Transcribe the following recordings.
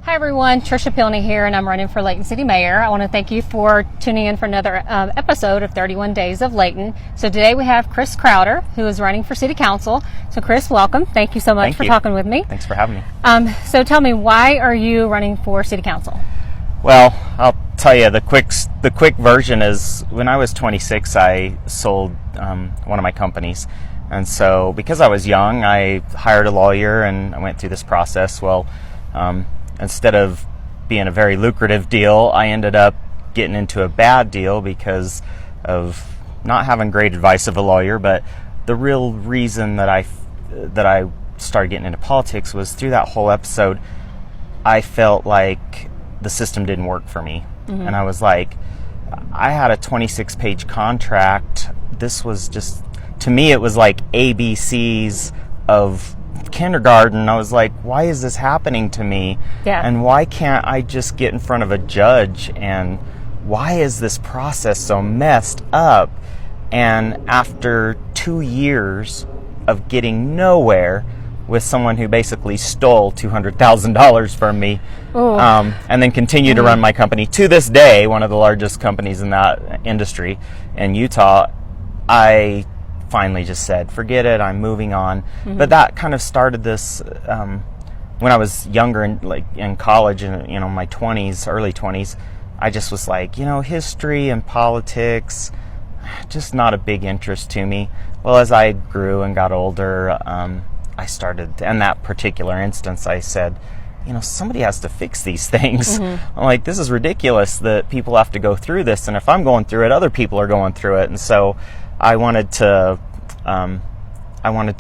Hi everyone, Tricia Pilney here, and I'm running for Layton City Mayor. I want to thank you for tuning in for another episode of 31 Days of Layton. So today we have Chris Crowder, who is running for City Council. So Chris, welcome. Thank you so much for talking with me. Thanks for having me. So tell me, why are you running for City Council? Well, I'll tell you, the quick version is when I was 26, I sold one of my companies. And so because I was young, I hired a lawyer and I went through this process. Well, instead of being a very lucrative deal, I ended up getting into a bad deal because of not having great advice of a lawyer. But the real reason that I started getting into politics was through that whole episode, I felt like the system didn't work for me. Mm-hmm. And I was like, I had a 26-page contract. This was just, to me, it was like ABCs of kindergarten. I was like, why is this happening to me? Yeah. And why can't I just get in front of a judge? And why is this process so messed up? And after 2 years of getting nowhere with someone who basically stole $200,000 from me, and then continued to run my company to this day, one of the largest companies in that industry in Utah, I finally just said, forget it, I'm moving on. Mm-hmm. But that kind of started this when I was younger, in college, and my 20s, early 20s. I just was like, history and politics, just not a big interest to me. Well, as I grew and got older, I started, in that particular instance, I said, somebody has to fix these things. Mm-hmm. I'm like, this is ridiculous that people have to go through this, and if I'm going through it, other people are going through it. And so I wanted to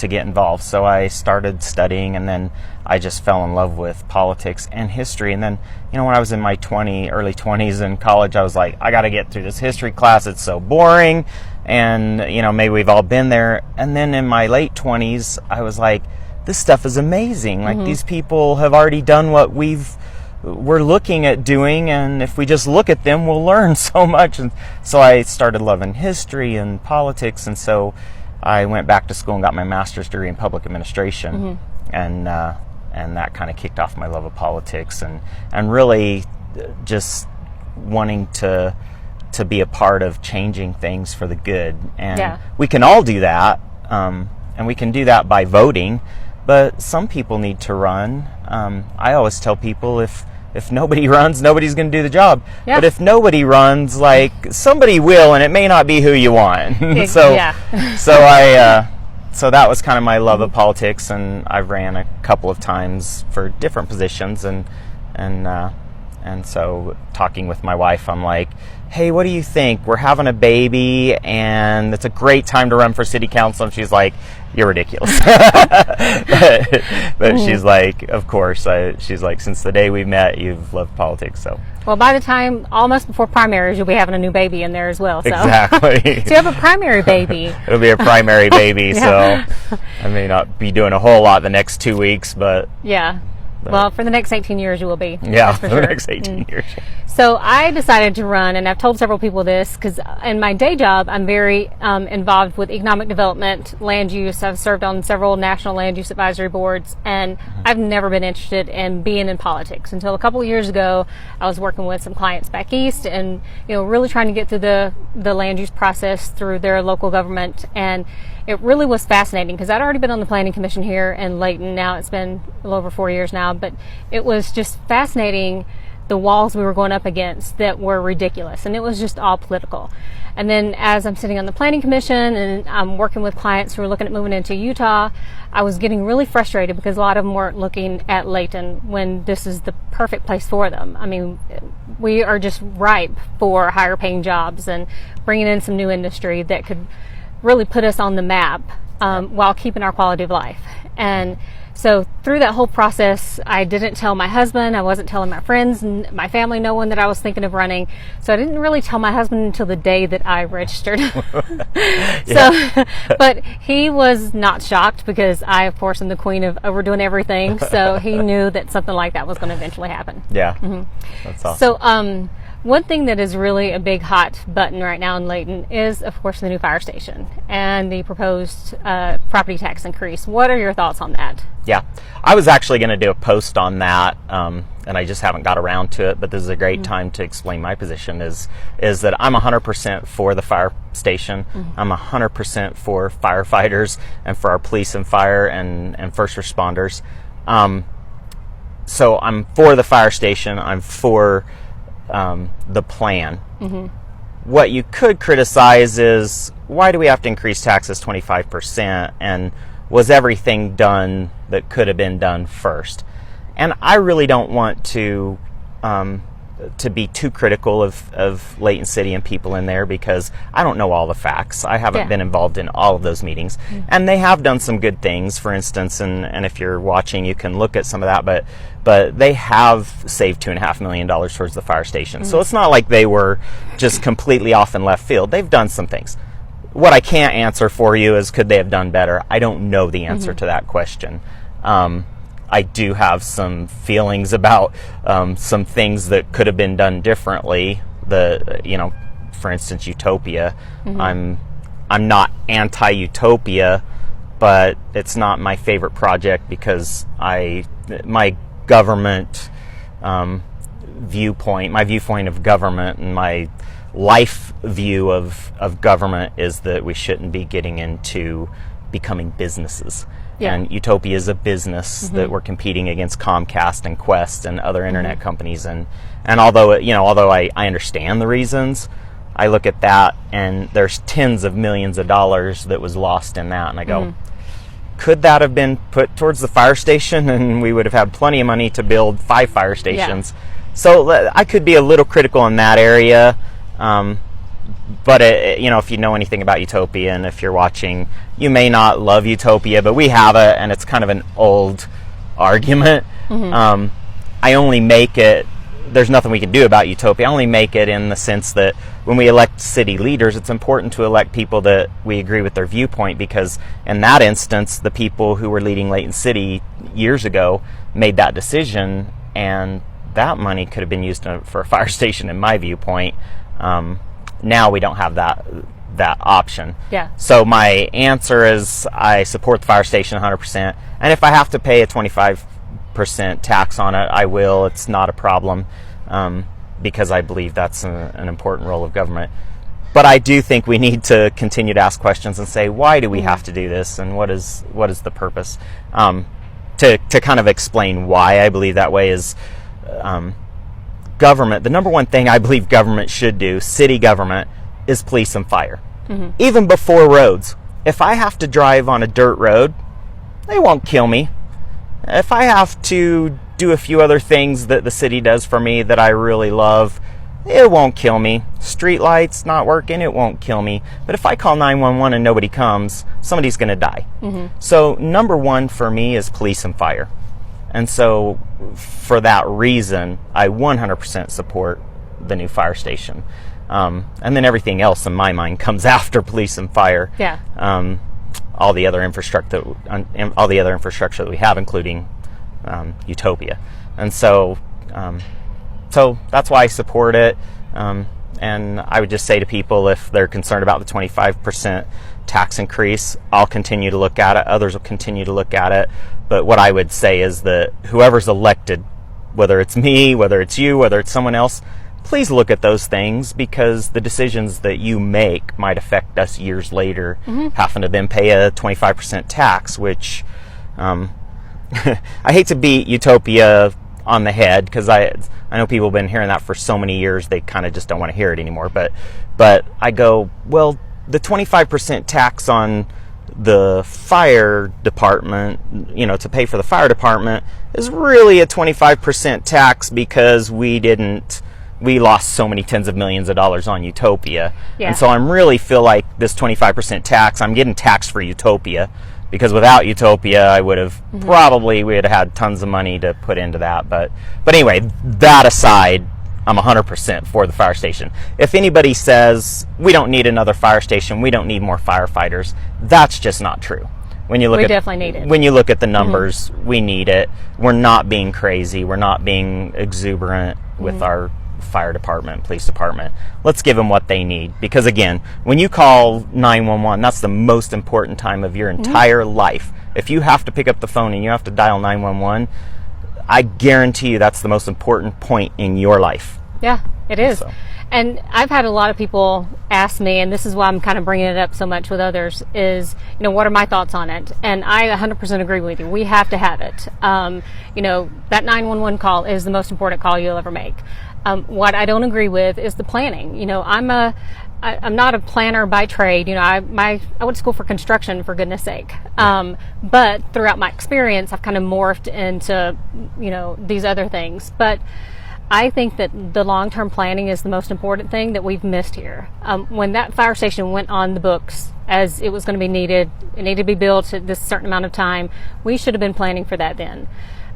get involved. So I started studying, and then I just fell in love with politics and history. And then, when I was in my early 20s in college, I was like, I got to get through this history class. It's so boring. And, maybe we've all been there. And then in my late 20s, I was like, this stuff is amazing. Like, these people have already done what we're looking at doing, and if we just look at them, we'll learn so much. And so I started loving history and politics, and so I went back to school and got my master's degree in public administration, and that kind of kicked off my love of politics and really just wanting to be a part of changing things for the good. And we can all do that, and we can do that by voting, but some people need to run. I always tell people, if nobody runs, nobody's going to do the job. Yeah. But if nobody runs, somebody will, and it may not be who you want. So that was kind of my love of politics, and I ran a couple of times for different positions, and so talking with my wife, I'm like, hey, what do you think? We're having a baby, and it's a great time to run for city council. And she's like, you're ridiculous. but she's like, of course. She's like, since the day we met, you've loved politics. So. Well, by the time, almost before primaries, you'll be having a new baby in there as well. So. Exactly. So you have a primary baby. It'll be a primary baby, so I may not be doing a whole lot the next 2 weeks, but... Yeah. Well, for the next 18 years, you will be. Yeah, for the next 18 years. So I decided to run, and I've told several people this, because in my day job, I'm very involved with economic development, land use. I've served on several national land use advisory boards, and I've never been interested in being in politics until a couple of years ago. I was working with some clients back east, and really trying to get through the land use process through their local government, and it really was fascinating because I'd already been on the planning commission here in Layton. Now it's been a little over 4 years now, but it was just fascinating, the walls we were going up against that were ridiculous, and it was just all political. And then as I'm sitting on the planning commission and I'm working with clients who are looking at moving into Utah, I was getting really frustrated because a lot of them weren't looking at Layton when this is the perfect place for them. I mean, we are just ripe for higher paying jobs and bringing in some new industry that could really put us on the map while keeping our quality of life. And so through that whole process, I didn't tell my husband, I wasn't telling my friends and my family, no one, that I was thinking of running. So I didn't really tell my husband until the day that I registered. But he was not shocked because I, of course, am the queen of overdoing everything. So he knew that something like that was going to eventually happen. Yeah, that's awesome. So one thing that is really a big hot button right now in Layton is, of course, the new fire station and the proposed property tax increase. What are your thoughts on that? Yeah, I was actually going to do a post on that and I just haven't got around to it, but this is a great time to explain my position, is that I'm 100% for the fire station. I'm 100% for firefighters and for our police and fire and first responders. So I'm for the fire station. I'm for the plan. What you could criticize is, why do we have to increase taxes 25%? And was everything done that could have been done first? And I really don't want to be too critical of Layton City and people in there, because I don't know all the facts. I haven't been involved in all of those meetings. And they have done some good things, for instance, and if you're watching, you can look at some of that, but they have saved $2.5 million towards the fire station. So it's not like they were just completely off in left field. They've done some things. What I can't answer for you is, could they have done better? I don't know the answer to that question. I do have some feelings about some things that could have been done differently. For instance, Utopia. I'm not anti-Utopia, but it's not my favorite project, because my government viewpoint, my viewpoint of government, and my life view of government is that we shouldn't be getting into becoming businesses. And Utopia is a business that we're competing against Comcast and Quest and other internet companies. And although I understand the reasons, I look at that and there's tens of millions of dollars that was lost in that. And I go, could that have been put towards the fire station? And we would have had plenty of money to build 5 fire stations. So I could be a little critical in that area. But if you know anything about Utopia, and if you're watching, you may not love Utopia, but we have it, and it's kind of an old argument. I only make it, there's nothing we can do about Utopia. I only make it in the sense that when we elect city leaders, it's important to elect people that we agree with their viewpoint, because in that instance, the people who were leading Layton City years ago made that decision, and that money could have been used for a fire station, in my viewpoint. Now we don't have that option. So my answer is, I support the fire station 100%. And if I have to pay a 25% tax on it, I will. It's not a problem, because I believe that's an important role of government. But I do think we need to continue to ask questions and say, why do we have to do this, and what is the purpose? To kind of explain why I believe that way is, government, the number one thing I believe government should do, city government, is police and fire. Even before roads. If I have to drive on a dirt road, they won't kill me. If I have to do a few other things that the city does for me that I really love, it won't kill me. Street lights not working, it won't kill me. But if I call 911 and nobody comes, somebody's going to die. So number one for me is police and fire. And so for that reason, I 100% support the new fire station. And then everything else in my mind comes after police and fire. All the other infrastructure that we have, including Utopia. And so that's why I support it. And I would just say to people, if they're concerned about the 25% tax increase, I'll continue to look at it. Others will continue to look at it. But what I would say is that whoever's elected, whether it's me, whether it's you, whether it's someone else, please look at those things, because the decisions that you make might affect us years later, having to then pay a 25% tax, which I hate to beat Utopia on the head, because I know people have been hearing that for so many years, they kind of just don't want to hear it anymore. But I go, well, the 25% tax on the fire department, to pay for the fire department, is really a 25% tax because we lost so many tens of millions of dollars on Utopia. And so I really feel like this 25% tax, I'm getting taxed for Utopia, because without Utopia, I would have we would have had tons of money to put into that. But anyway, that aside, I'm 100% for the fire station. If anybody says we don't need another fire station, we don't need more firefighters, that's just not true. When you look definitely need it. When you look at the numbers, we need it. We're not being crazy. We're not being exuberant with our fire department, police department. Let's give them what they need. Because again, when you call 911, that's the most important time of your entire life. If you have to pick up the phone and you have to dial 911, I guarantee you that's the most important point in your life. Yeah, it is. So. And I've had a lot of people ask me, and this is why I'm kind of bringing it up so much with others, is, what are my thoughts on it? And I 100% agree with you. We have to have it. That 911 call is the most important call you'll ever make. What I don't agree with is the planning. I'm not a planner by trade. I went to school for construction, for goodness sake. But throughout my experience, I've kind of morphed into, these other things. But I think that the long-term planning is the most important thing that we've missed here. When that fire station went on the books as it was going to be needed, it needed to be built at this certain amount of time, we should have been planning for that then.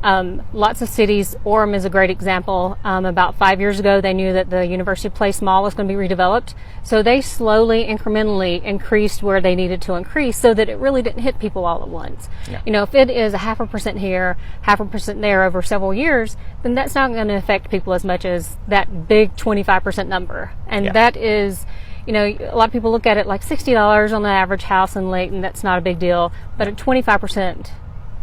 Lots of cities, Orem is a great example. About 5 years ago, they knew that the University Place Mall was going to be redeveloped. So they slowly, incrementally increased where they needed to increase so that it really didn't hit people all at once. Yeah. If it is 0.5% here, 0.5% there over several years, then that's not going to affect people as much as that big 25% number. And that is, a lot of people look at it like $60 on the average house in Layton. That's not a big deal. But at 25%,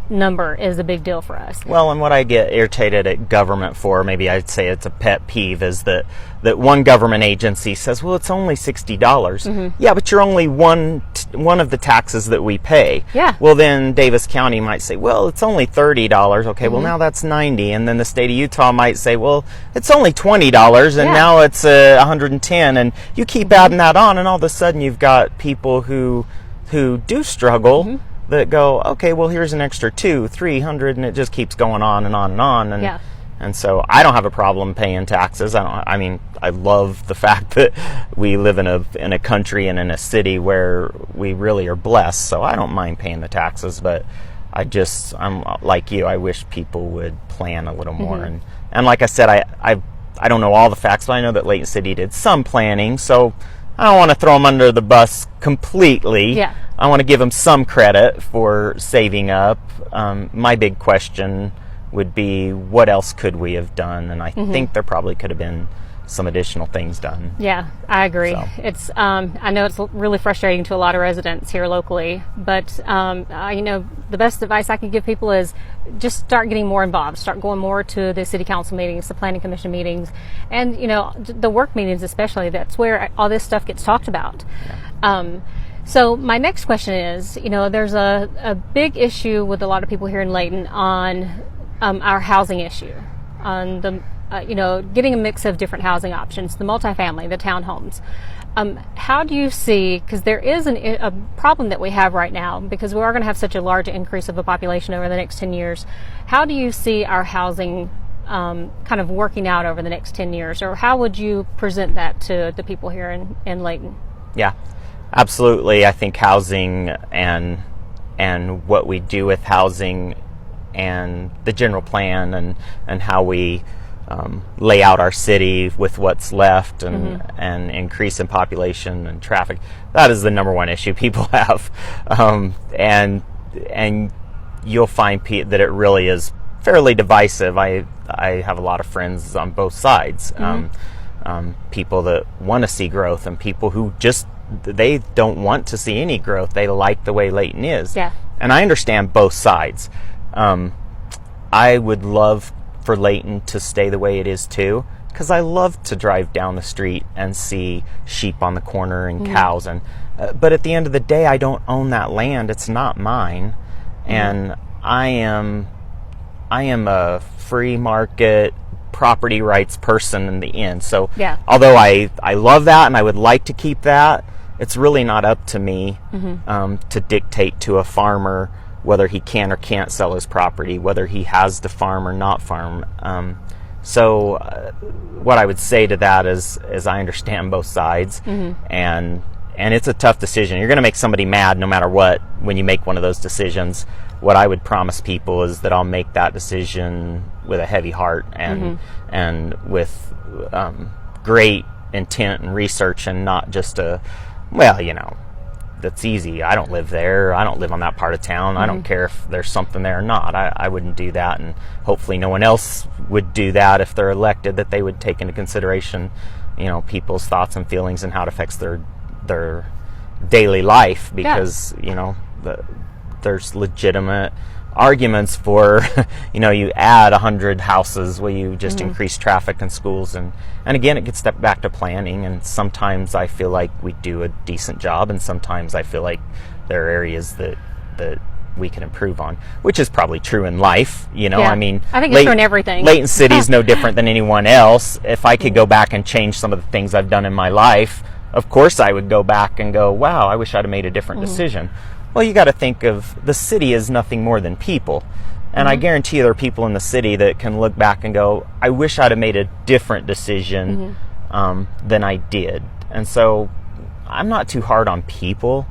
number is a big deal for us. Well, and what I get irritated at government for, maybe I'd say it's a pet peeve, is that one government agency says, well, it's only $60. Mm-hmm. Yeah, but you're only one of the taxes that we pay. Yeah. Well, then Davis County might say, well, it's only $30. Okay, well, now that's $90. And then the state of Utah might say, well, it's only $20, and now it's $110. And you keep adding that on, and all of a sudden you've got people who do struggle, that go, okay, well, here's an extra $200-300, and it just keeps going on and on and on. And so I don't have a problem paying taxes. I love the fact that we live in a country and in a city where we really are blessed. So I don't mind paying the taxes, but I'm like you. I wish people would plan a little more. And like I said, I don't know all the facts, but I know that Layton City did some planning. So I don't want to throw them under the bus completely. Yeah. I want to give them some credit for saving up. My big question would be, what else could we have done? And I think there probably could have been some additional things done. Yeah, I agree. So. It's I know it's really frustrating to a lot of residents here locally, but the best advice I can give people is just start getting more involved. Start going more to the city council meetings, the planning commission meetings, and the work meetings especially. That's where all this stuff gets talked about. Yeah. So my next question is, there's a big issue with a lot of people here in Layton on our housing issue, on the getting a mix of different housing options, the multifamily, the townhomes. How do you see, because there is a problem that we have right now, because we are going to have such a large increase of a population over the next 10 years, how do you see our housing kind of working out over the next 10 years? Or how would you present that to the people here in Layton? Yeah, absolutely. I think housing and what we do with housing and the general plan and how we lay out our city with what's left and increase in population and traffic. That is the number one issue people have. And you'll find that it really is fairly divisive. I have a lot of friends on both sides. People that want to see growth and people who they don't want to see any growth. They like the way Layton is. Yeah. And I understand both sides. I would love for Layton to stay the way it is too, because I love to drive down the street and see sheep on the corner and cows, and but at the end of the day, I don't own that land. It's not mine, and I am a free market property rights person in the end. So although I love that and I would like to keep that, it's really not up to me to dictate to a farmer whether he can or can't sell his property, whether he has to farm or not farm. So what I would say to that is I understand both sides, and it's a tough decision. You're going to make somebody mad no matter what when you make one of those decisions. What I would promise people is that I'll make that decision with a heavy heart and with great intent and research, and not just that's easy. I don't live there. I don't live on that part of town. I don't care if there's something there or not. I wouldn't do that, and hopefully no one else would do that if they're elected, that they would take into consideration, people's thoughts and feelings and how it affects their daily life, because, there's legitimate arguments for, you add 100 houses, will you just increase traffic in schools? And again, it gets back to planning. And sometimes I feel like we do a decent job, and sometimes I feel like there are areas that we can improve on, which is probably true in life. I mean, I think it's true in everything. Layton City is no different than anyone else. If I could go back and change some of the things I've done in my life, of course I would go back and go, wow, I wish I'd have made a different decision. Well, you got to think of the city as nothing more than people. And I guarantee you there are people in the city that can look back and go, I wish I'd have made a different decision than I did. And so I'm not too hard on people.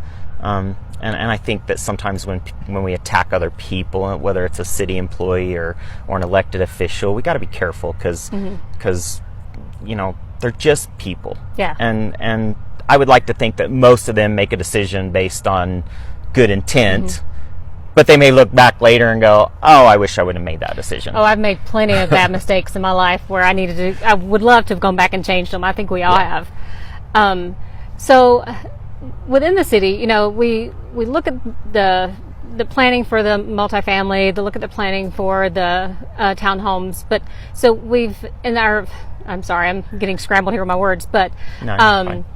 And I think that sometimes when we attack other people, whether it's a city employee or an elected official, we got to be careful because they're just people. Yeah. And I would like to think that most of them make a decision based on good intent, but they may look back later and go, oh, I wish I would have made that decision. Oh, I've made plenty of bad mistakes in my life where I would love to have gone back and changed them. I think we all have. So within the city, we look at the planning for the multifamily, look at the planning for the townhomes, but so I'm sorry, I'm getting scrambled here with my words, but No, fine.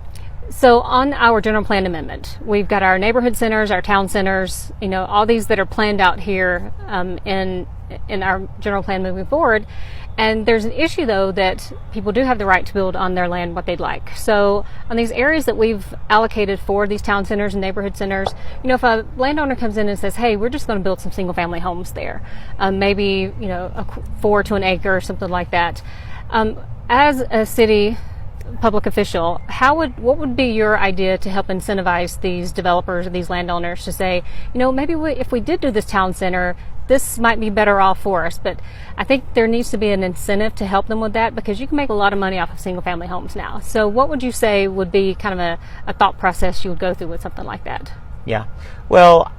so on our general plan amendment, we've got our neighborhood centers, our town centers, all these that are planned out here in our general plan moving forward. And there's an issue, though, that people do have the right to build on their land what they'd like. So on these areas that we've allocated for these town centers and neighborhood centers, if a landowner comes in and says, hey, we're just going to build some single-family homes there, maybe, 4 to an acre or something like that. As a city public official, what would be your idea to help incentivize these developers or these landowners to say, maybe if we did do this town center, this might be better off for us? But I think there needs to be an incentive to help them with that, because you can make a lot of money off of single family homes now. So what would you say would be kind of a thought process you would go through with something like that? Yeah. Well,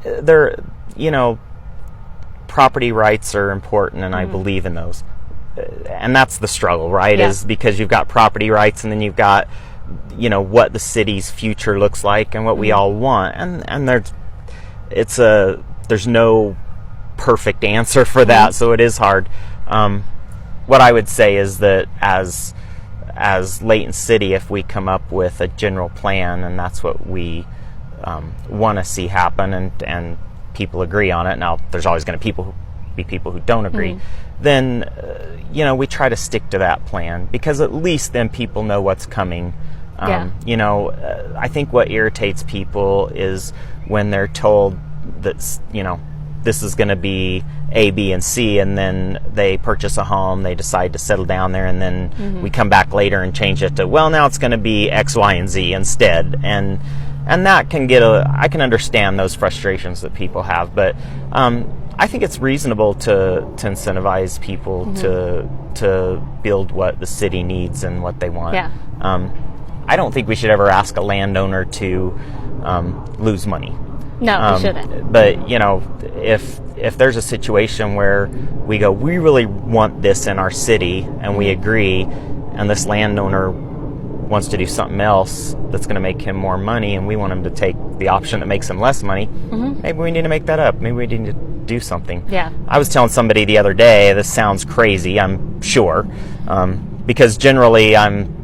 property rights are important, and I believe in those. And that's the struggle, right? Yeah. Is because you've got property rights, and then you've got, what the city's future looks like and what we all want. And there's no perfect answer for that, so it is hard. What I would say is that as Layton City, if we come up with a general plan, and that's what we want to see happen, and people agree on it. Now, there's always going to be people who don't agree. Then we try to stick to that plan, because at least then people know what's coming. I think what irritates people is when they're told that this is going to be A, B, and C, and then they purchase a home, they decide to settle down there, and then we come back later and change it to, well, now it's going to be X, Y, and Z instead. And that can I can understand those frustrations that people have, but I think it's reasonable to incentivize people to build what the city needs and what they want. Yeah. I don't think we should ever ask a landowner to lose money. No, we shouldn't. But if there's a situation where we go, we really want this in our city, and we agree, and this landowner wants to do something else that's going to make him more money, and we want him to take the option that makes him less money, maybe we need to make that up. Maybe we need to do something. Yeah. I was telling somebody the other day, this sounds crazy, I'm sure, because generally I'm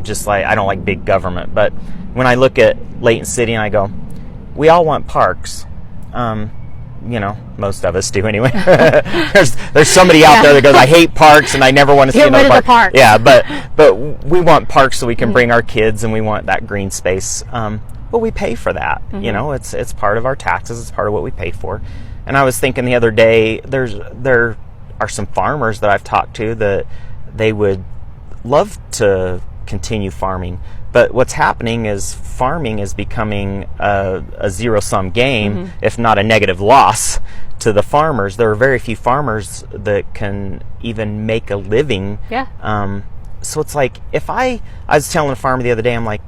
just like, I don't like big government, but when I look at Layton City and I go, we all want parks. Most of us do anyway. there's somebody out there that goes, I hate parks and I never want to see another park. Yeah, but we want parks so we can bring our kids, and we want that green space. But we pay for that. It's part of our taxes. It's part of what we pay for. And I was thinking the other day, there are some farmers that I've talked to that they would love to continue farming. But what's happening is farming is becoming a zero-sum game, if not a negative loss to the farmers. There are very few farmers that can even make a living. Yeah. So it's like, I was telling a farmer the other day, I'm like,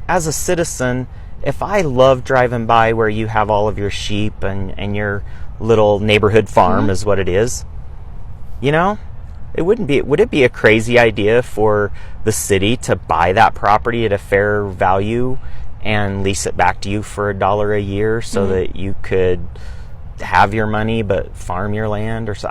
as a citizen, if I love driving by where you have all of your sheep and your little neighborhood farm is what it is, would it be a crazy idea for the city to buy that property at a fair value and lease it back to you for $1 a year so that you could have your money but farm your land, or so.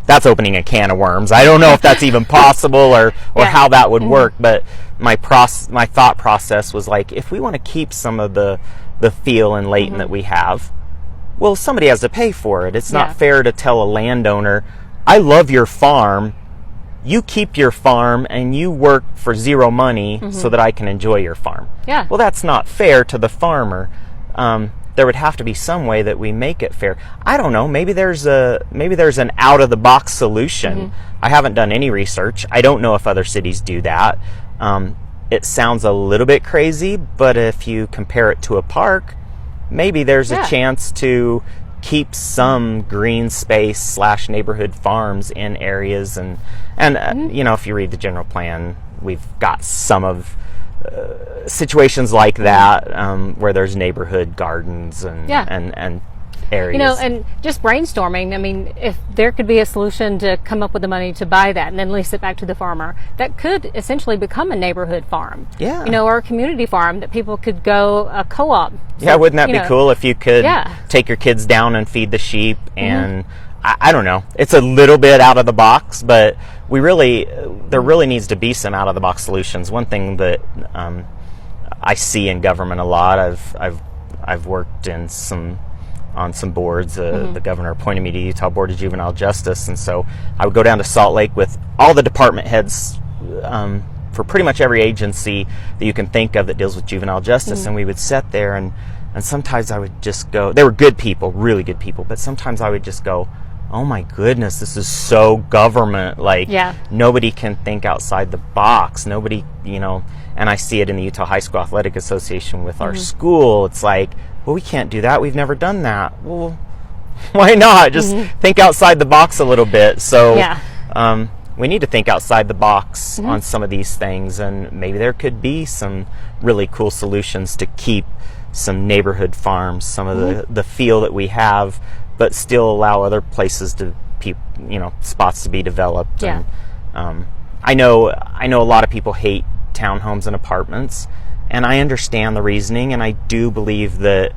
That's opening a can of worms. I don't know if that's even possible or how that would work. But my thought process was like, if we want to keep some of the feel in Layton that we have, well, somebody has to pay for it. It's not fair to tell a landowner, I love your farm, you keep your farm and you work for zero money so that I can enjoy your farm. Yeah. Well, that's not fair to the farmer. There would have to be some way that we make it fair. I don't know. Maybe there's an out of the box solution. I haven't done any research. I don't know if other cities do that. It sounds a little bit crazy, but if you compare it to a park, maybe there's a chance to keep some green space / neighborhood farms in areas, and if you read the general plan, we've got some of situations like that where there's neighborhood gardens and areas. And just brainstorming. I mean, if there could be a solution to come up with the money to buy that and then lease it back to the farmer, that could essentially become a neighborhood farm. Yeah. Or a community farm that people could go a co-op. Yeah, wouldn't that be cool if you could take your kids down and feed the sheep? And I don't know. It's a little bit out of the box, but there really needs to be some out of the box solutions. One thing that I see in government a lot, I've worked on some boards. The governor appointed me to Utah Board of Juvenile Justice, and so I would go down to Salt Lake with all the department heads for pretty much every agency that you can think of that deals with juvenile justice, and we would sit there, and sometimes I would just go, they were good people, really good people, but sometimes I would just go, oh my goodness, this is so government, nobody can think outside the box, nobody, and I see it in the Utah High School Athletic Association with our school. It's like, well, we can't do that, we've never done that. Well, why not? Just think outside the box a little bit. So we need to think outside the box on some of these things, and maybe there could be some really cool solutions to keep some neighborhood farms, some of the feel that we have, but still allow other places to spots to be developed. Yeah. And I know a lot of people hate townhomes and apartments, and I understand the reasoning, and I do believe that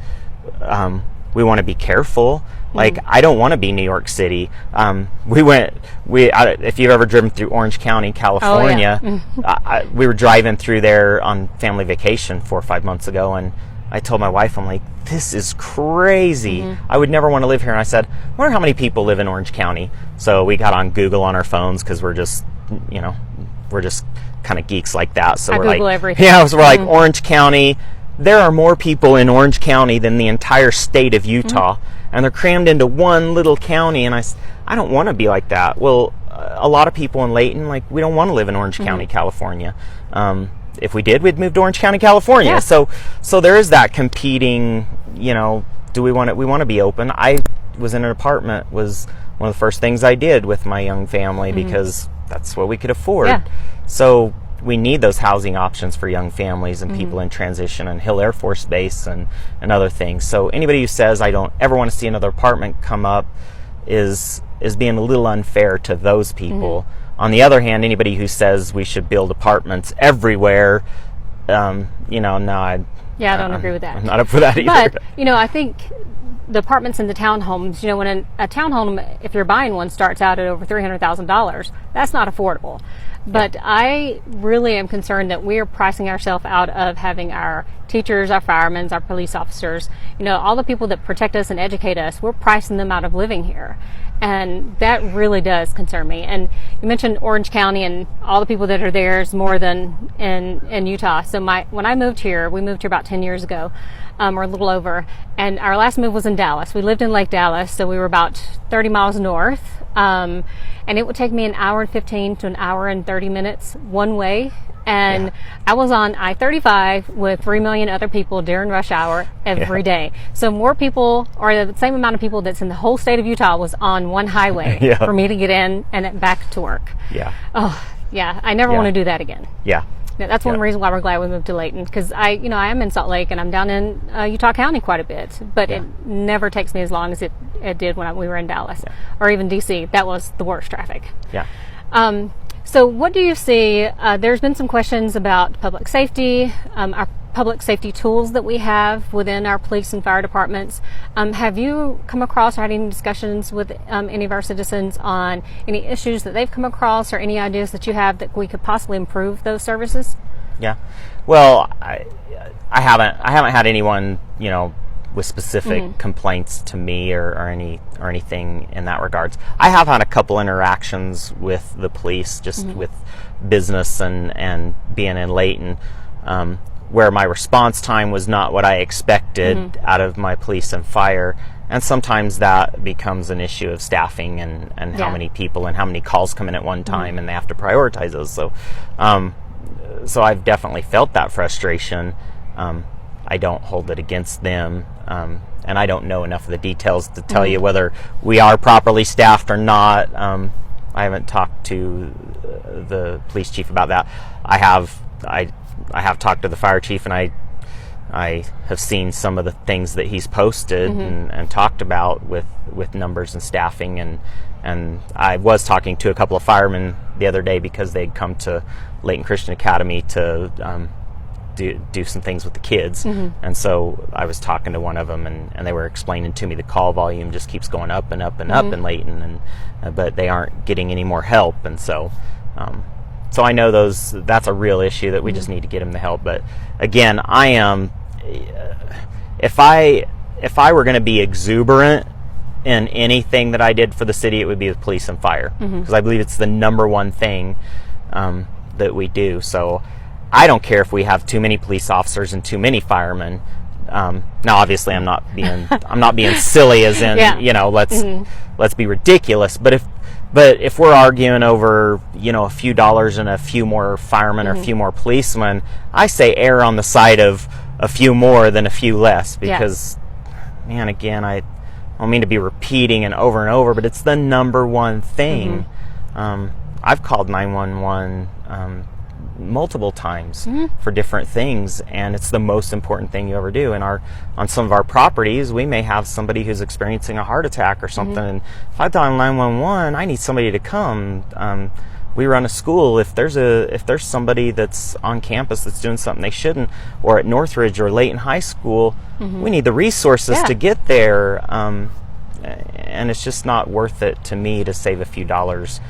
we want to be careful. Like, I don't want to be New York City. If you've ever driven through Orange County, California, we were driving through there on family vacation 4 or 5 months ago, and I told my wife, I'm like, this is crazy. I would never want to live here. And I said, I wonder how many people live in Orange County. So we got on Google on our phones, because we're just kind of geeks like that. So I we're Google like, everything. so we're like, Orange County, there are more people in Orange County than the entire state of Utah, and they're crammed into one little county. And I don't want to be like that. Well, a lot of people in Layton, like, we don't want to live in Orange County, California. If we did, we'd move to Orange County, California. Yeah. So there is that competing, do we want to be open? I was in an apartment, was one of the first things I did with my young family, because that's what we could afford. Yeah. So we need those housing options for young families and people in transition, and Hill Air Force Base and other things. So anybody who says I don't ever want to see another apartment come up is being a little unfair to those people. On the other hand, anybody who says we should build apartments everywhere, no, I don't agree with that. I'm not up for that either. But, I think the apartments and the townhomes, when a townhome, if you're buying one, starts out at over $300,000, that's not affordable. But I really am concerned that we are pricing ourselves out of having our teachers, our firemen, our police officers, all the people that protect us and educate us, we're pricing them out of living here. And that really does concern me. And you mentioned Orange County, and all the people that are there is more than in Utah. So when I moved here, we moved here about 10 years ago, or a little over. And our last move was in Dallas. We lived in Lake Dallas, so we were about 30 miles north. And it would take me an hour and 15 to an hour and 30 minutes one way. And I was on I-35 with 3 million other people during rush hour every day. So more people, or the same amount of people that's in the whole state of Utah, was on one highway for me to get in and back to work. Yeah. Oh, yeah. I never want to do that again. Yeah. That's one reason why we're glad we moved to Layton, because I am in Salt Lake, and I'm down in Utah County quite a bit, but it never takes me as long as it did when we were in Dallas or even DC. That was the worst traffic. Yeah. So what do you see? There's been some questions about public safety. Our public safety tools that we have within our police and fire departments. Have you come across or had any discussions with any of our citizens on any issues that they've come across, or any ideas that you have that we could possibly improve those services? Yeah. Well, I haven't had anyone, with specific complaints to me or anything in that regards. I have had a couple interactions with the police, just with business and being in Layton, where my response time was not what I expected out of my police and fire. And sometimes that becomes an issue of staffing and how many people and how many calls come in at one time, and they have to prioritize those. So I've definitely felt that frustration. I don't hold it against them, and I don't know enough of the details to tell you whether we are properly staffed or not. I haven't talked to the police chief about that. I have talked to the fire chief, and I have seen some of the things that he's posted and talked about with numbers and staffing, and I was talking to a couple of firemen the other day because they'd come to Layton Christian Academy to do some things with the kids, and so I was talking to one of them, and they were explaining to me the call volume just keeps going up and up and up in Layton, but they aren't getting any more help, and so I know that's a real issue that we just need to get them the help. But again, I am if I were going to be exuberant in anything that I did for the city, it would be with police and fire, because I believe it's the number one thing that we do. So I don't care if we have too many police officers and too many firemen. Now, obviously, I'm not being silly, as in let's be ridiculous. But if we're arguing over a few dollars and a few more firemen or a few more policemen, I say err on the side of a few more than a few less, because man, again, I don't mean to be repeating and over, but it's the number one thing. I've called 911 multiple times for different things, and it's the most important thing you ever do. And on some of our properties, we may have somebody who's experiencing a heart attack or something, and if I dial 911, I need somebody to come. We run a school. If there's somebody that's on campus that's doing something they shouldn't, or at Northridge or Layton High School, we need the resources to get there, and it's just not worth it to me to save a few dollars.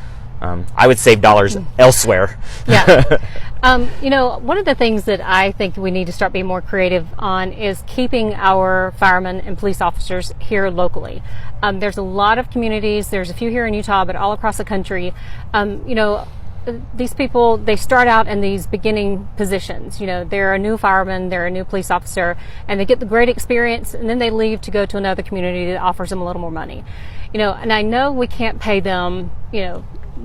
I would save dollars elsewhere. One of the things that I think we need to start being more creative on is keeping our firemen and police officers here locally. There's a lot of communities, there's a few here in Utah, but all across the country, these people, they start out in these beginning positions. They're a new fireman, they're a new police officer, and they get the great experience, and then they leave to go to another community that offers them a little more money. And I know we can't pay them,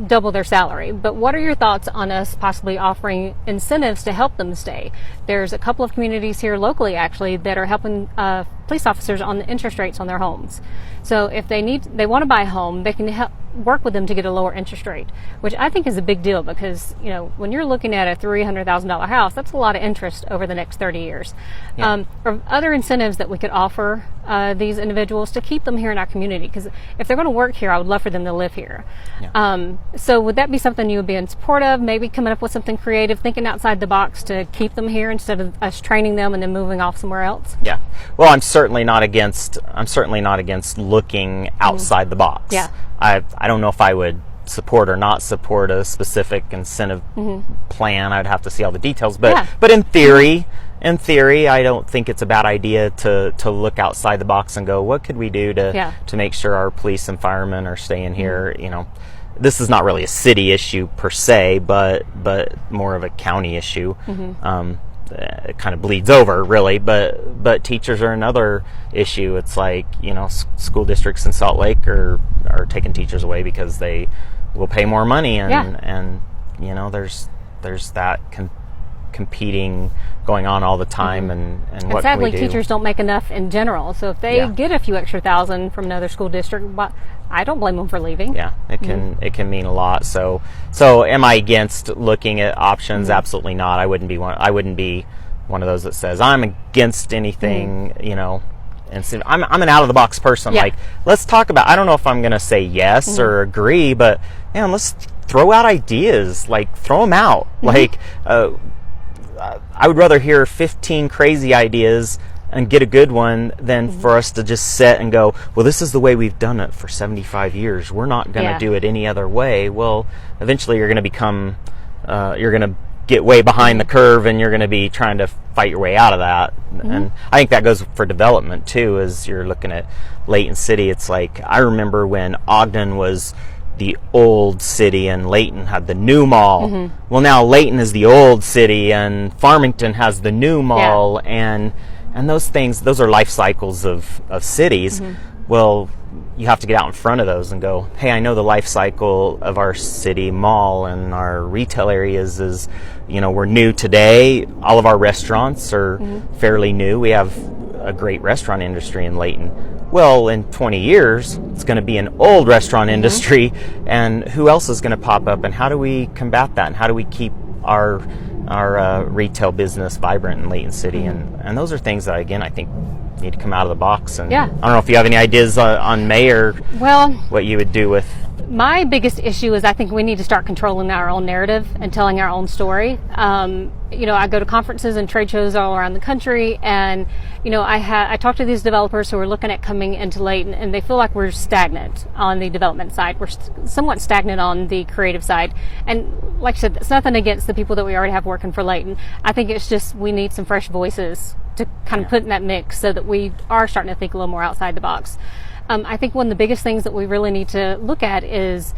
double their salary, but what are your thoughts on us possibly offering incentives to help them stay? There's a couple of communities here locally, actually, that are helping police officers on the interest rates on their homes. So if they want to buy a home, they can work with them to get a lower interest rate, which I think is a big deal, because when you're looking at a $300,000 house, that's a lot of interest over the next 30 years. Or other incentives that we could offer these individuals to keep them here in our community, because if they're going to work here, I would love for them to live here. So would that be something you would be in support of? Maybe coming up with something creative, thinking outside the box to keep them here instead of us training them and then moving off somewhere else? Yeah. Well, I'm certainly not against looking outside the box. Yeah. I don't know if I would support or not support a specific incentive plan. I'd have to see all the details, but in theory, I don't think it's a bad idea to look outside the box and go, what could we do to make sure our police and firemen are staying here? This is not really a city issue per se, but more of a county issue. It kind of bleeds over, really, but teachers are another issue. It's like, school districts in Salt Lake are taking teachers away because they will pay more money, and there's that competing going on all the time, and what sadly, can we do? teachers don't make enough in general. So if they get a few extra thousand from another school district, I don't blame them for leaving. Yeah, it can mean a lot. So am I against looking at options? Absolutely not. I wouldn't be one of those that says I'm against anything. And I'm an out of the box person. Like, let's talk about. I don't know if I'm going to say yes or agree, but let's throw out ideas. Like, throw them out. Like, I would rather hear 15 crazy ideas and get a good one than for us to just sit and go, well, this is the way we've done it for 75 years. We're not going to do it any other way. Well, eventually you're going to become, you're going to get way behind the curve, and you're going to be trying to fight your way out of that. And I think that goes for development too, as you're looking at Layton City. It's like, I remember when Ogden was the old city and Layton had the new mall. Well, now Layton is the old city and Farmington has the new mall, and those things, those are life cycles of cities. Well, you have to get out in front of those and go, hey, I know the life cycle of our city mall and our retail areas is, we're new today. All of our restaurants are fairly new. We have a great restaurant industry in Layton. Well, in 20 years, it's going to be an old restaurant industry, and who else is going to pop up, and how do we combat that, and how do we keep our retail business vibrant in Layton City? And those are things that, again, I think need to come out of the box. And I don't know if you have any ideas on mayor, what you would do with. My biggest issue is I think we need to start controlling our own narrative and telling our own story. I go to conferences and trade shows all around the country, and I talk to these developers who are looking at coming into Layton, and they feel like we're stagnant on the development side. We're somewhat stagnant on the creative side. And like I said, it's nothing against the people that we already have working for Layton. I think it's just we need some fresh voices to kind of put in that mix so that we are starting to think a little more outside the box. I think one of the biggest things that we really need to look at is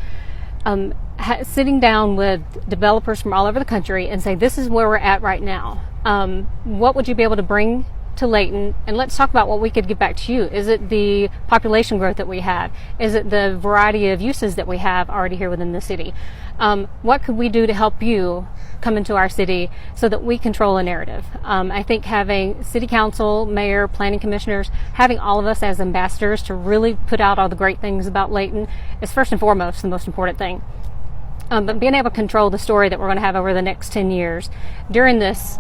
sitting down with developers from all over the country and say, this is where we're at right now. What would you be able to bring to Layton? And let's talk about what we could give back to you. Is it the population growth that we have? Is it the variety of uses that we have already here within the city? What could we do to help you come into our city so that we control a narrative? I think having city council, mayor, planning commissioners, having all of us as ambassadors to really put out all the great things about Layton is first and foremost the most important thing. But being able to control the story that we're going to have over the next 10 years. During this,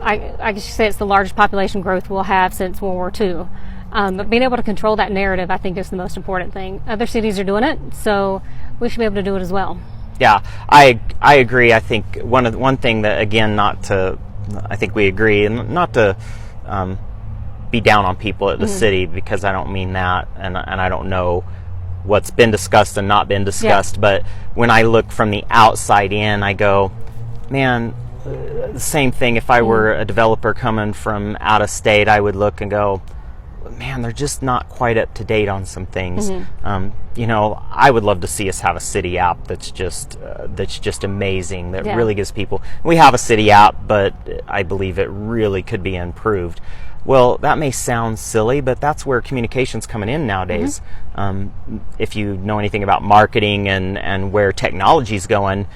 I guess you say it's the largest population growth we'll have since World War II. But being able to control that narrative, I think, is the most important thing. Other cities are doing it, so we should be able to do it as well. Yeah, I agree. I think one thing that, again, I think we agree, and not to be down on people at the city, because I don't mean that, and I don't know what's been discussed and not been discussed, but when I look from the outside in, I go, man, the same thing. If I were a developer coming from out of state, I would look and go, man, they're just not quite up to date on some things. I would love to see us have a city app that's just amazing, that really gives people. We have a city app, but I believe it really could be improved. Well, that may sound silly, but that's where communication's coming in nowadays. If you know anything about marketing and where technology's going,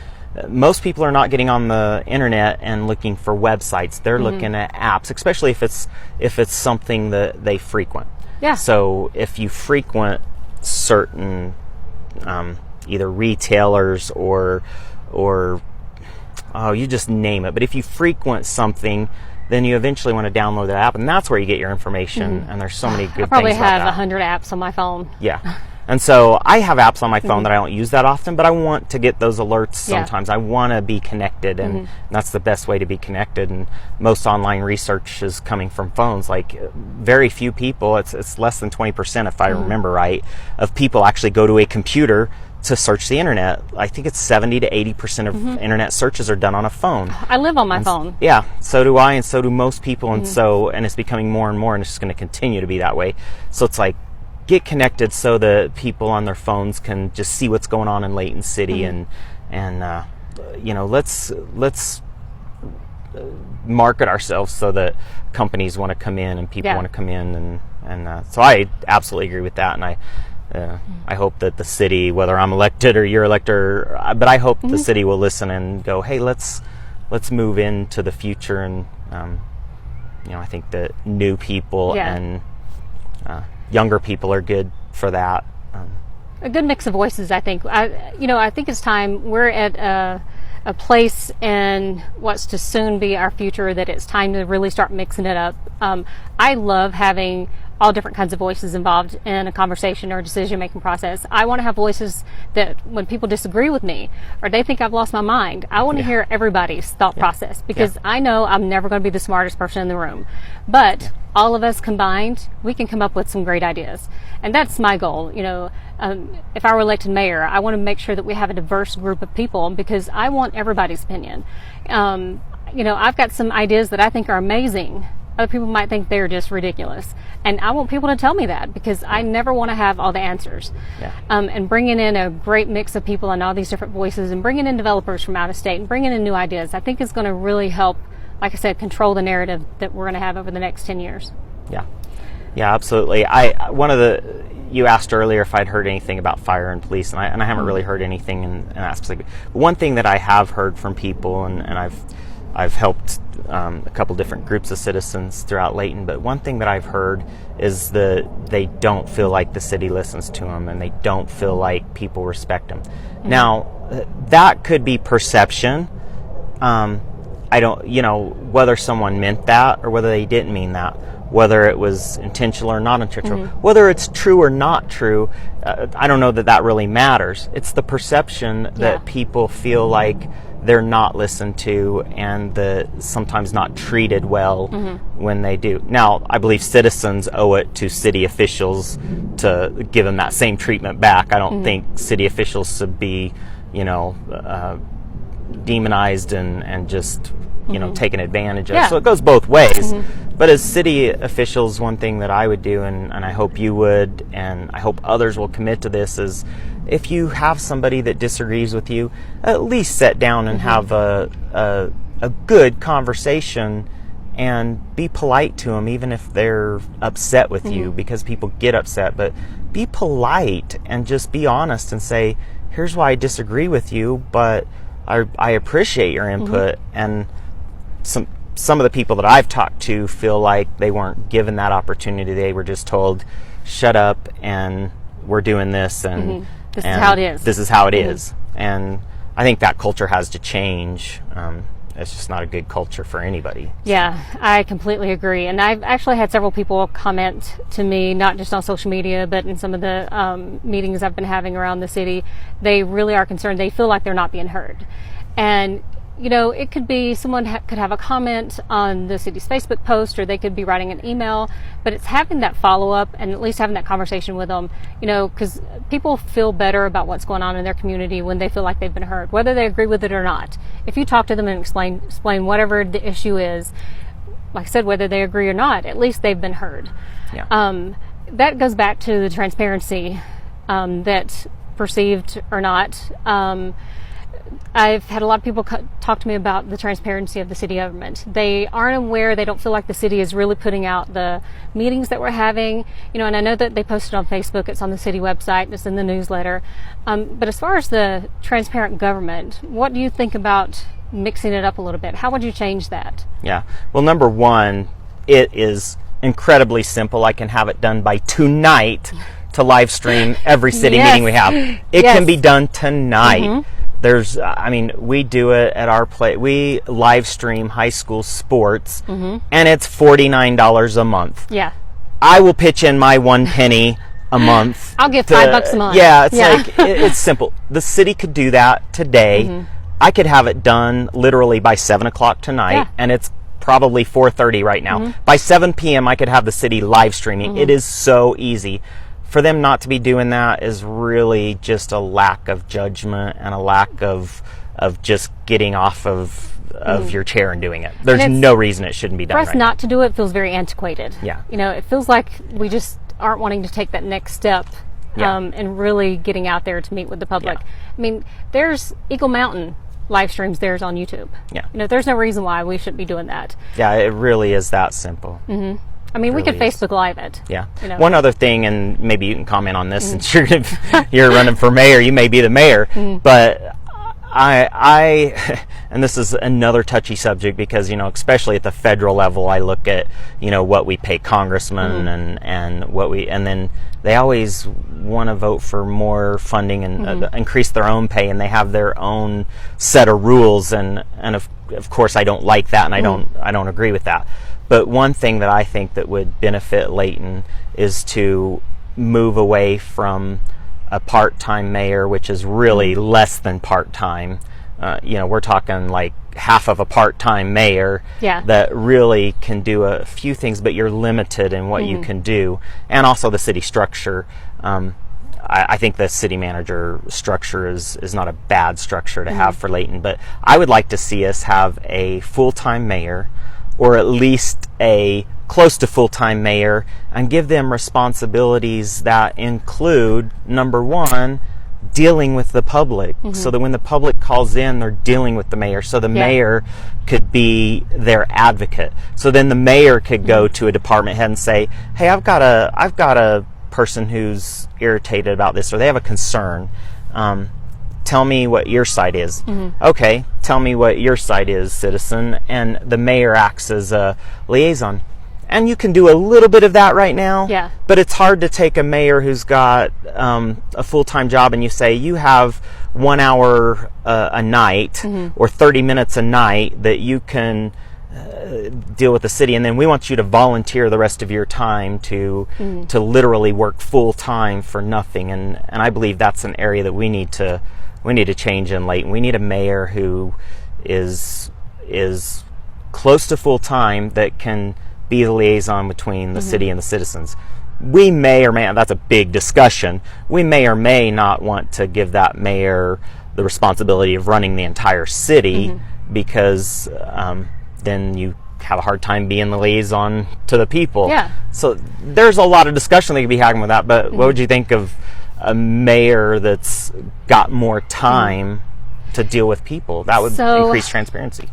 most people are not getting on the internet and looking for websites. They're looking at apps, especially if it's something that they frequent. Yeah. So if you frequent certain either retailers or you just name it. But if you frequent something, then you eventually want to download that app, and that's where you get your information. And there's so many good things about that. I probably have 100 apps on my phone. Yeah. And so I have apps on my phone that I don't use that often, but I want to get those alerts sometimes. I want to be connected, and that's the best way to be connected. And most online research is coming from phones. Like, very few people, it's less than 20%, if I remember right, of people actually go to a computer to search the internet. I think it's 70 to 80% of internet searches are done on a phone. I live on my phone. Yeah, so do I, and so do most people. And and it's becoming more and more, and it's just going to continue to be that way. So it's like, get connected so that people on their phones can just see what's going on in Layton City, and let's market ourselves so that companies want to come in and people want to come in, and so I absolutely agree with that, and I hope that the city, whether I'm elected or you're elected, but I hope the city will listen and go, hey, let's move into the future, and I think that new people and younger people are good for that. A good mix of voices, I think. I think it's time. We're at a place in what's to soon be our future that it's time to really start mixing it up. I love having all different kinds of voices involved in a conversation or decision-making process. I want to have voices that when people disagree with me or they think I've lost my mind, I want to hear everybody's thought process, because I know I'm never going to be the smartest person in the room. But all of us combined, we can come up with some great ideas. And that's my goal. If I were elected mayor, I want to make sure that we have a diverse group of people, because I want everybody's opinion. I've got some ideas that I think are amazing. Other people might think they're just ridiculous. And I want people to tell me that, because I never want to have all the answers. And bringing in a great mix of people and all these different voices, and bringing in developers from out of state and bringing in new ideas, I think is going to really help, like I said, control the narrative that we're going to have over the next 10 years. Yeah, absolutely. You asked earlier if I'd heard anything about fire and police, and I haven't really heard anything in that specific. One thing that I have heard from people, and I've helped a couple different groups of citizens throughout Layton, but one thing that I've heard is that they don't feel like the city listens to them, and they don't feel like people respect them. Now, that could be perception. I don't, whether someone meant that or whether they didn't mean that, whether it was intentional or not intentional, whether it's true or not true, I don't know that really matters. It's the perception that people feel like they're not listened to and sometimes not treated well when they do. Now, I believe citizens owe it to city officials to give them that same treatment back. I don't think city officials should be, demonized and just, taken advantage of. So it goes both ways. But as city officials, one thing that I would do, and I hope you would, and I hope others will commit to this, is if you have somebody that disagrees with you, at least sit down and have a good conversation and be polite to them, even if they're upset with you, because people get upset. But be polite and just be honest and say, here's why I disagree with you, but I appreciate your input. And some of the people that I've talked to feel like they weren't given that opportunity. They were just told, shut up and we're doing this, and this is how it is. This is how it is. And I think that culture has to change. It's just not a good culture for anybody. Yeah, I completely agree. And I've actually had several people comment to me, not just on social media, but in some of the meetings I've been having around the city. They really are concerned. They feel like they're not being heard. And it could be someone could have a comment on the city's Facebook post, or they could be writing an email, but it's having that follow-up and at least having that conversation with them, because people feel better about what's going on in their community when they feel like they've been heard, whether they agree with it or not. If you talk to them and explain whatever the issue is, like I said, whether they agree or not, at least they've been heard. That goes back to the transparency, that perceived or not. I've had a lot of people talk to me about the transparency of the city government. They aren't aware, they don't feel like the city is really putting out the meetings that we're having, and I know that they post it on Facebook, it's on the city website, it's in the newsletter. But as far as the transparent government, what do you think about mixing it up a little bit? How would you change that? Yeah, well, number one, it is incredibly simple. I can have it done by tonight to live stream every city meeting we have. It can be done tonight. We do it at our place. We live stream high school sports, and it's $49 a month. I will pitch in my 1 penny a month. I'll give $5 a month. It's simple. The city could do that today. I could have it done literally by 7 o'clock tonight, and it's probably 4:30 right now. By 7 p.m. I could have the city live streaming. It is so easy. For them not to be doing that is really just a lack of judgment and a lack of just getting off of your chair and doing it. There's no reason it shouldn't be done. For us not to do it feels very antiquated. Yeah. It feels like we just aren't wanting to take that next step and really getting out there to meet with the public. There's Eagle Mountain live streams theirs on YouTube. There's no reason why we shouldn't be doing that. Yeah, it really is that simple. We could Facebook Live it. Yeah. One other thing, and maybe you can comment on this since you're running for mayor, you may be the mayor, but I and this is another touchy subject because, especially at the federal level, I look at, what we pay congressmen and then they always want to vote for more funding and increase their own pay, and they have their own set of rules, and of course I don't like that, and I don't agree with that. But one thing that I think that would benefit Layton is to move away from a part-time mayor, which is really less than part-time. We're talking like half of a part-time mayor that really can do a few things, but you're limited in what you can do. And also the city structure. I think the city manager structure is not a bad structure to have for Layton, but I would like to see us have a full-time mayor, or at least a close to full-time mayor, and give them responsibilities that include, number one, dealing with the public, so that when the public calls in, they're dealing with the mayor, so the mayor could be their advocate. So then the mayor could go to a department head and say, hey, I've got a person who's irritated about this, or they have a concern. Tell me what your side is. Okay, tell me what your side is, citizen. And the mayor acts as a liaison. And you can do a little bit of that right now. Yeah. But it's hard to take a mayor who's got a full-time job and you say, you have 1 hour a night or 30 minutes a night that you can deal with the city, and then we want you to volunteer the rest of your time to literally work full-time for nothing. And I believe that's an area that we need to change in Layton. We need a mayor who is close to full-time, that can be the liaison between the city and the citizens. We may or may not, that's a big discussion, we may or may not want to give that mayor the responsibility of running the entire city, because then you have a hard time being the liaison to the people. Yeah. So there's a lot of discussion that could be having with that, but what would you think of a mayor that's got more time to deal with people? That would increase transparency.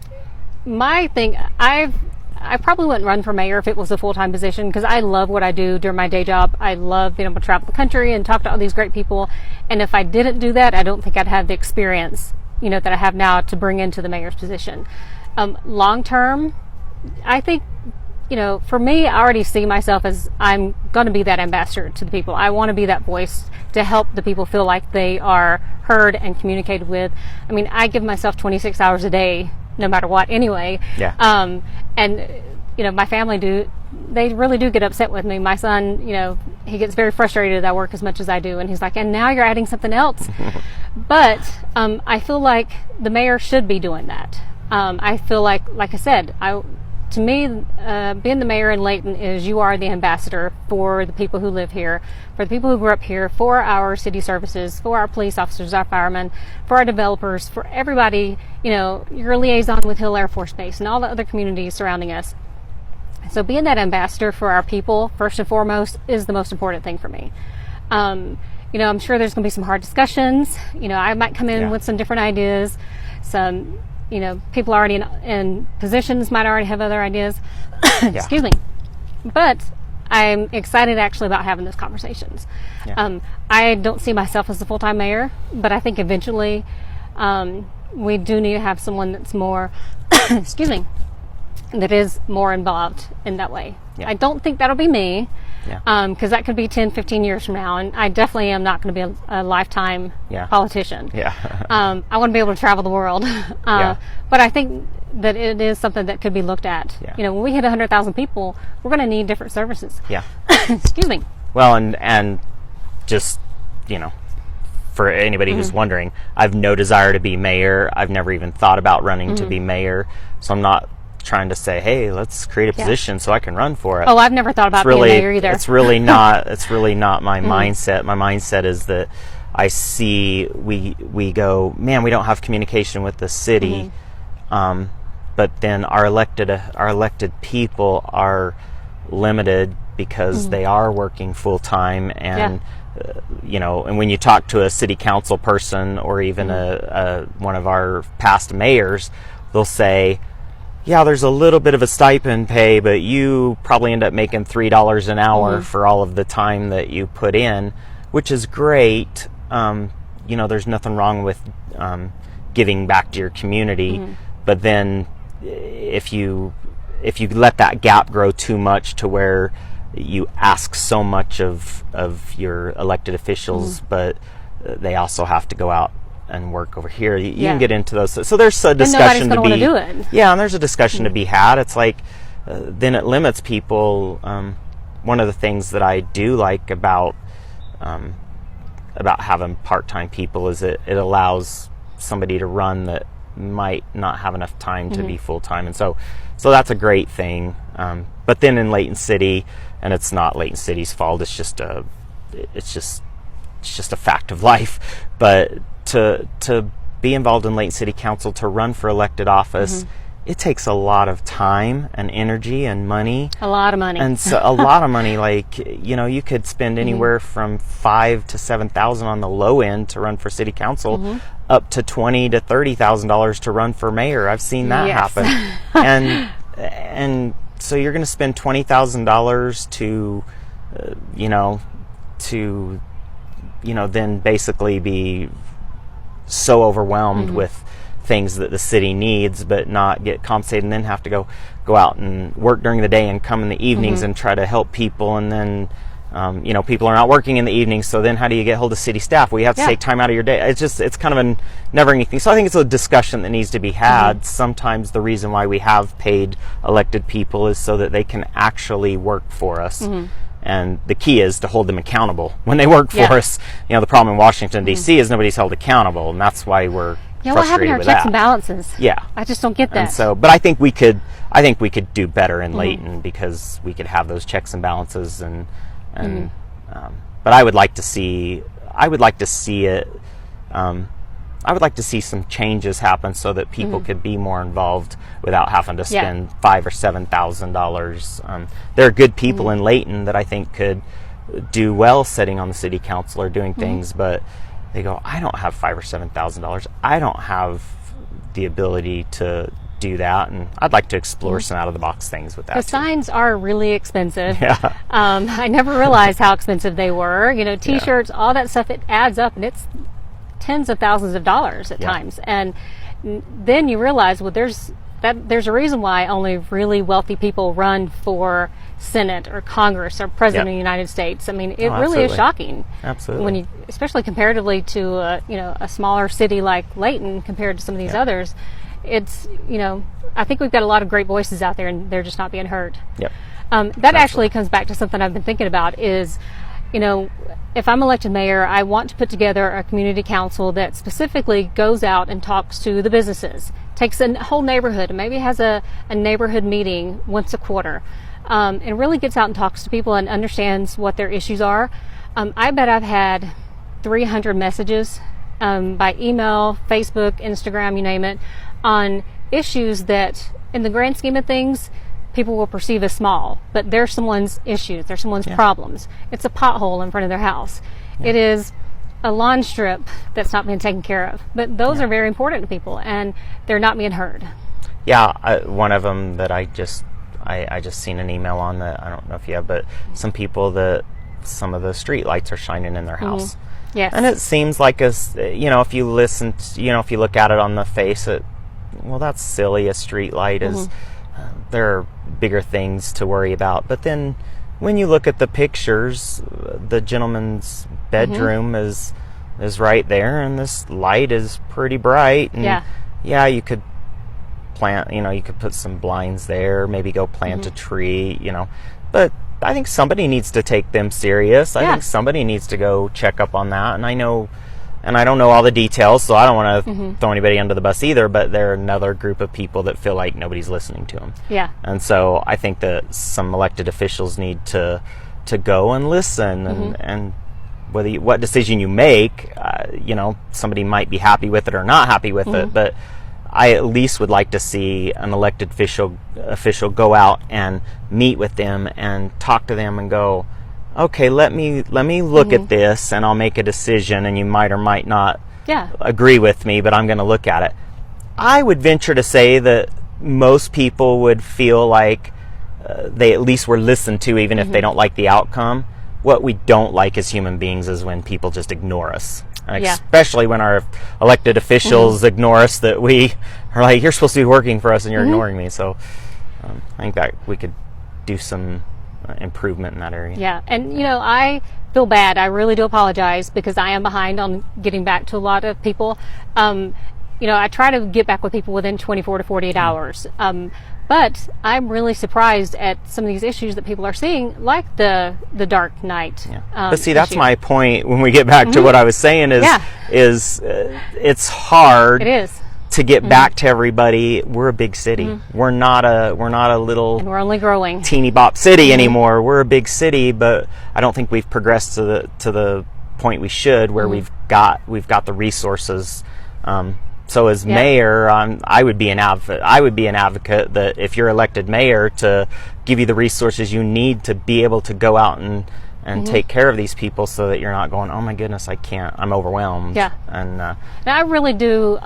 My thing, I probably wouldn't run for mayor if it was a full-time position, because I love what I do during my day job. I love being able to travel the country and talk to all these great people. And if I didn't do that, I don't think I'd have the experience, that I have now to bring into the mayor's position. Long term, I think, for me, I already see myself as I'm going to be that ambassador to the people. I want to be that voice to help the people feel like they are heard and communicated with. I mean, I give myself 26 hours a day, no matter what, anyway. Yeah. And, my family they really do get upset with me. My son, he gets very frustrated that I work as much as I do. And he's like, and now you're adding something else. But I feel like the mayor should be doing that. I feel like I said, to me, being the mayor in Layton is you are the ambassador for the people who live here, for the people who grew up here, for our city services, for our police officers, our firemen, for our developers, for everybody. You're a liaison with Hill Air Force Base and all the other communities surrounding us. So being that ambassador for our people, first and foremost, is the most important thing for me. I'm sure there's going to be some hard discussions. I might come in with some different ideas. Some people already in positions might already have other ideas. Excuse me. But I'm excited actually about having those conversations. Yeah. I don't see myself as a full-time mayor, but I think eventually we do need to have someone that's more, excuse me, that is more involved in that way. Yeah. I don't think that'll be me, because that could be 10, 15 years from now, and I definitely am not going to be a lifetime politician. Yeah. I want to be able to travel the world. But I think that it is something that could be looked at. Yeah. When we hit 100,000 people, we're going to need different services. Yeah. Excuse me. Well, and just, for anybody who's wondering, I've no desire to be mayor. I've never even thought about running to be mayor, so I'm not trying to say, hey, let's create a position so I can run for it. Oh, I've never thought about being mayor either. It's really not my mindset. My mindset is that I see we go, man, we don't have communication with the city, but then our elected people are limited because they are working full time, and and when you talk to a city council person or even one of our past mayors, they'll say, yeah, there's a little bit of a stipend pay, but you probably end up making $3 an hour for all of the time that you put in, which is great. There's nothing wrong with giving back to your community. But then if you let that gap grow too much to where you ask so much of your elected officials, but they also have to go out and work over here, you can get into those. So there's a discussion to be. Do it. Yeah, and there's a discussion to be had. It's like then it limits people. One of the things that I do like about having part-time people is it allows somebody to run that might not have enough time to be full-time, and so that's a great thing. But then in Layton City, and it's not Layton City's fault, it's just a fact of life, but to be involved in Layton City Council, to run for elected office, it takes a lot of time and energy and money. A lot of money. And so a lot of money, like, you could spend anywhere from $5,000 to $7,000 on the low end to run for city council, up to $20,000 to $30,000 to run for mayor. I've seen that happen. And so you're going to spend $20,000 to then basically be so overwhelmed with things that the city needs, but not get compensated, and then have to go out and work during the day and come in the evenings and try to help people, and then people are not working in the evenings, so then how do you get hold of city staff? Well, you have to take time out of your day. It's kind of a never-ending thing. So I think it's a discussion that needs to be had. Sometimes the reason why we have paid elected people is so that they can actually work for us. And the key is to hold them accountable when they work for us. The problem in Washington, D.C. is nobody's held accountable, and that's why we're what happened to our with checks that. and balances? Yeah. I just don't get that. And so, but I think we could do better in Layton, because we could have those checks and balances, but I would like to see some changes happen so that people could be more involved without having to spend $5,000 or $7,000. There are good people in Layton that I think could do well sitting on the city council or doing things, but they go, I don't have $5,000 or $7,000. I don't have the ability to do that, and I'd like to explore some out of the box things with that. The signs are really expensive. Yeah. I never realized how expensive they were. T-shirts, all that stuff, it adds up, and it's tens of thousands of dollars at times. And then you realize, well, there's a reason why only really wealthy people run for Senate or Congress or President of the United States. I mean, it really is shocking. Absolutely. When especially comparatively to a smaller city like Layton compared to some of these others, it's I think we've got a lot of great voices out there, and they're just not being heard. Yep. That actually comes back to something I've been thinking about is, if I'm elected mayor, I want to put together a community council that specifically goes out and talks to the businesses, takes a whole neighborhood, and maybe has a neighborhood meeting once a quarter, and really gets out and talks to people and understands what their issues are. I bet I've had 300 messages by email, Facebook, Instagram, you name it, on issues that, in the grand scheme of things, people will perceive as small, but they're someone's issues, they're someone's problems. It's a pothole in front of their house. It is a lawn strip that's not being taken care of. But those are very important to people, and they're not being heard. Yeah, one of them that I just seen an email on that, I don't know if you have, but some people that some of the street lights are shining in their house. Yes. And it seems like if you listen to, if you look at it on the face, that's silly. A street light is, there are bigger things to worry about. But then when you look at the pictures, the gentleman's bedroom is right there, and this light is pretty bright. And you could plant, you could put some blinds there, maybe go plant a tree, but I think somebody needs to take them serious. I think somebody needs to go check up on that. And I don't know all the details, so I don't want to throw anybody under the bus either, but they're another group of people that feel like nobody's listening to them. Yeah. And so I think that some elected officials need to go and listen, and what decision you make, somebody might be happy with it or not happy with it, but I at least would like to see an elected official go out and meet with them and talk to them and go, okay, let me look at this, and I'll make a decision, and you might or might not agree with me, but I'm going to look at it. I would venture to say that most people would feel like they at least were listened to, even if they don't like the outcome. What we don't like as human beings is when people just ignore us. and Yeah. especially when our elected officials ignore us, that we are like, you're supposed to be working for us and you're ignoring me. So I think that we could do some improvement in that area. Yeah, and I feel bad. I really do apologize because I am behind on getting back to a lot of people. I try to get back with people within 24 to 48 hours. But I'm really surprised at some of these issues that people are seeing, like the Dark Knight. Yeah. But see, that's issue. my point when we get back to what I was saying is it's hard It is. to get back to everybody. We're a big city. We're not a little And we're only growing. teeny bop city anymore. We're a big city, but I don't think we've progressed to the point we should, where we've got the resources. So as mayor, I would be an advocate that if you're elected mayor, to give you the resources you need to be able to go out and take care of these people, so that you're not going, oh my goodness, I can't, I'm overwhelmed. Yeah. And And I really do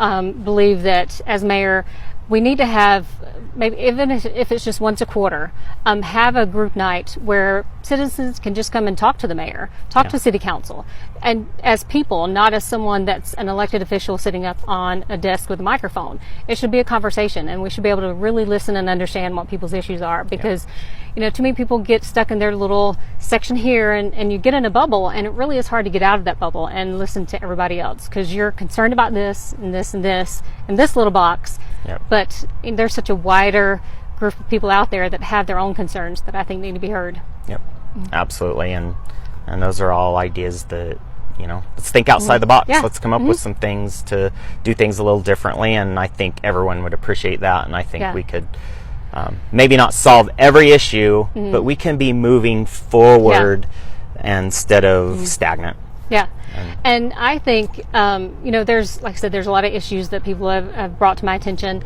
believe that as mayor, we need to have, maybe even if it's just once a quarter, have a group night where citizens can just come and talk to the mayor, talk to city council, and as people, not as someone that's an elected official sitting up on a desk with a microphone. It should be a conversation, and we should be able to really listen and understand what people's issues are, because too many people get stuck in their little section here, and you get in a bubble, and it really is hard to get out of that bubble and listen to everybody else, because you're concerned about this and this and this in this little box. Yep. But there's such a wider group of people out there that have their own concerns that I think need to be heard. Yep, absolutely, and those are all ideas that, let's think outside the box. Yeah. Let's come up with some things to do things a little differently, and I think everyone would appreciate that, and I think we could maybe not solve every issue, but we can be moving forward instead of stagnant. Yeah. And I think, there's, like I said, there's a lot of issues that people have brought to my attention.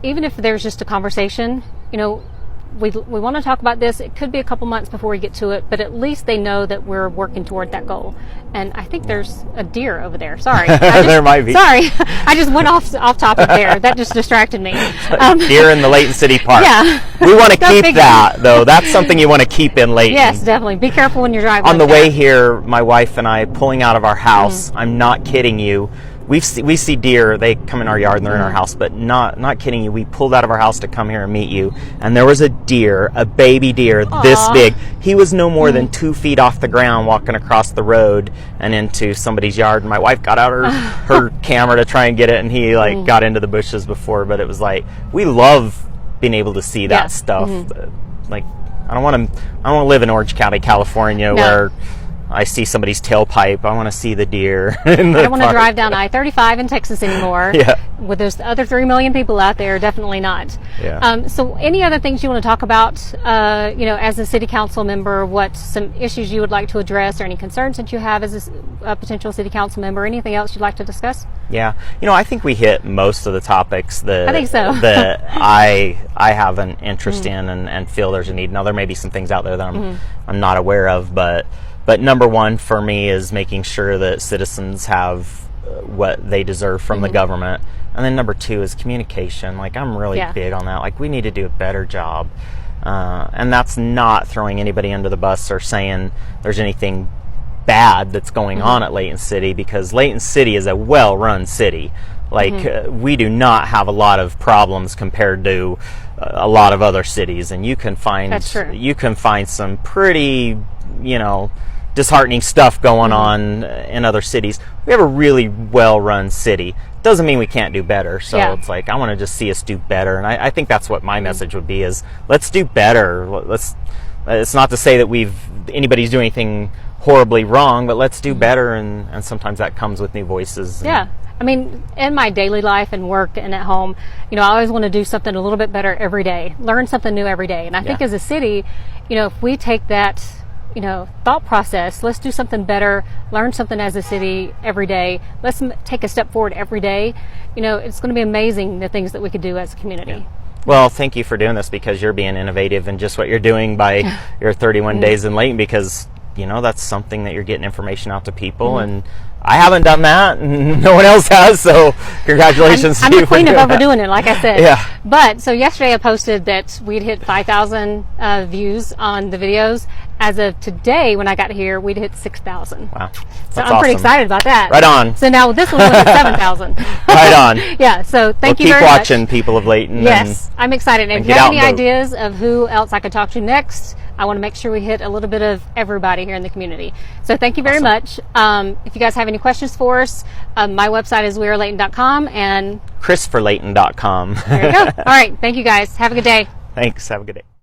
Even if there's just a conversation, we want to talk about this. It could be a couple months before we get to it, but at least they know that we're working toward that goal. And I think there's a deer over there. Sorry. There might be. Sorry. I just went off topic there. That just distracted me. Deer in the Layton City Park. Yeah. We want to keep big that, though. That's something you want to keep in Layton. Yes, definitely. Be careful when you're driving. On the like way that. here, my wife and I pulling out of our house, I'm not kidding you. We see deer. They come in our yard and they're in our house, but not kidding you. We pulled out of our house to come here and meet you, and there was a deer, a baby deer, this big. He was no more than 2 feet off the ground, walking across the road and into somebody's yard. And my wife got out her camera to try and get it, and he got into the bushes before. But it was like, we love being able to see that stuff. Like, I don't want to live in Orange County, California, where I see somebody's tailpipe. I want to see the deer. I don't want to drive down I-35 in Texas anymore. With those other 3 million people out there, definitely not. So any other things you want to talk about, as a city council member, what some issues you would like to address, or any concerns that you have as a potential city council member, anything else you'd like to discuss? Yeah. I think we hit most of the topics that I think so. that I have an interest in and feel there's a need. Now, there may be some things out there that I'm not aware of, but number one for me is making sure that citizens have what they deserve from the government. And then number two is communication. Like, I'm really big on that. Like, we need to do a better job. And that's not throwing anybody under the bus or saying there's anything bad that's going on at Layton City, because Layton City is a well-run city. Like, we do not have a lot of problems compared to a lot of other cities. And you can find some pretty, disheartening stuff going on in other cities. We have a really well-run city. Doesn't mean we can't do better. So it's like, I want to just see us do better. And I think that's what my message would be, is let's do better. It's not to say that anybody's doing anything horribly wrong, but let's do better. And sometimes that comes with new voices. I mean, in my daily life and work and at home, I always want to do something a little bit better every day, learn something new every day. And I think as a city, if we take that thought process, let's do something better, learn something as a city every day, let's take a step forward every day, it's going to be amazing the things that we could do as a community. Well, thank you for doing this, because you're being innovative in just what you're doing by your 31 days in Layton, because that's something that you're getting information out to people, and I haven't done that, and no one else has, so congratulations I'm to you the for queen of doing that. overdoing it, like I said. Yeah. But, so yesterday I posted that we'd hit 5,000 views on the videos. As of today, when I got here, we'd hit 6,000. Wow. So That's I'm pretty awesome. excited about that. Right on. So now this one was at 7,000. Right on. Yeah, so thank We'll you keep very watching, much. people of Layton. Yes, I'm excited. And if you get have out any and vote. ideas of who else I could talk to next, I want to make sure we hit a little bit of everybody here in the community. So thank you very much. If you guys have any questions for us, my website is wearelayton.com, and ChrisForLayton.com. there you go. All right, thank you guys. Have a good day. Thanks. Have a good day.